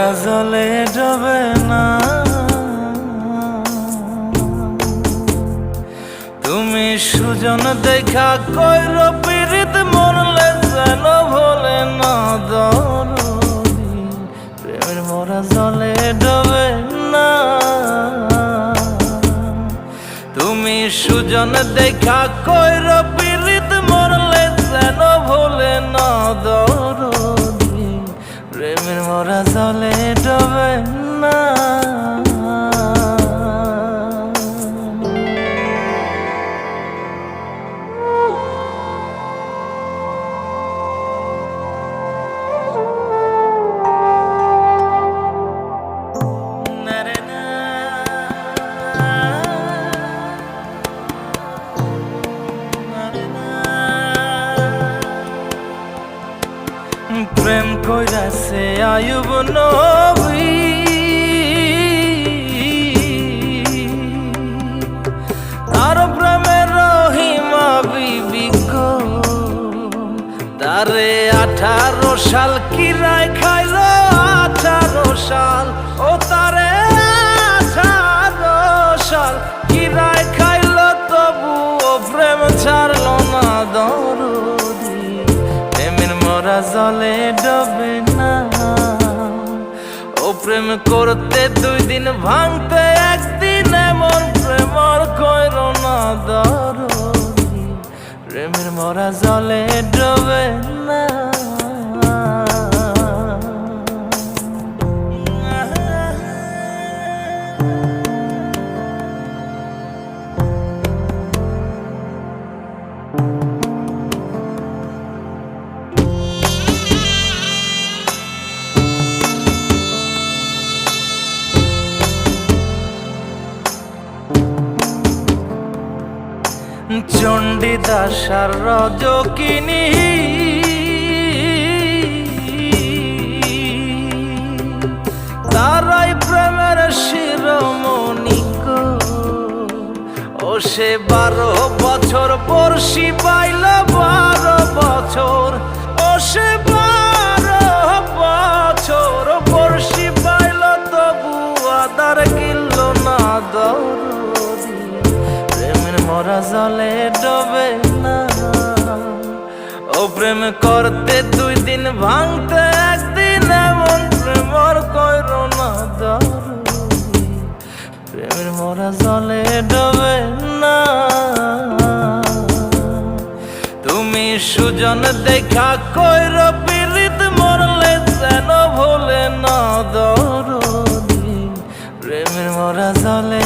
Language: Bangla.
মরা জলে ডোবে না। তুমি সুজন দেখা কইর পীড়িত মরলে যেন ভোলে না দরদি। প্রেমের মরা জলে ডোবে না। তুমি সুজন দেখা কইর পীড়িত মরলে যেন ভোলে না দরদি। প্রেমের মরা জলে ডোবে না। প্রেম কইরাছে আয়ুব নবী, তার প্রেমের রহিমা বিবি গো। তারে 18 সাল কিরায় খাইল, 18 সাল ও তারে 18 সাল কিরায় খাইল, তবু ও প্রেম ছাড়ল না দরদি। প্রেমের মরা জলে ডোবে না। ও প্রেম করতে 2 দিন ভাঙতে 1 দিন, এমন প্রেম আর কইর না দরদি। প্রেমের মরা জলে ডোবে না। চণ্ডীদাস আর রজকিনী, তারাই প্রেমের শিরোমণি গো। ও সে 12 বছর বর্ষি পাইল, 12 বছর ও সে 12 বছর বর্ষি পাইল, তবু আদার গিলল না দরদি। প্রেমের মরা জলে ডোবে না। ও প্রেম করতে 2 দিন ভাঙতে 1 দিন, এমন প্রেম আর কইর না দরদি। প্রেমের মরা জলে ডোবে না। তুমি সুজন দেখা কইর পীড়িত মরলে যেন ভোলে না দরদি। প্রেমের মরা জলে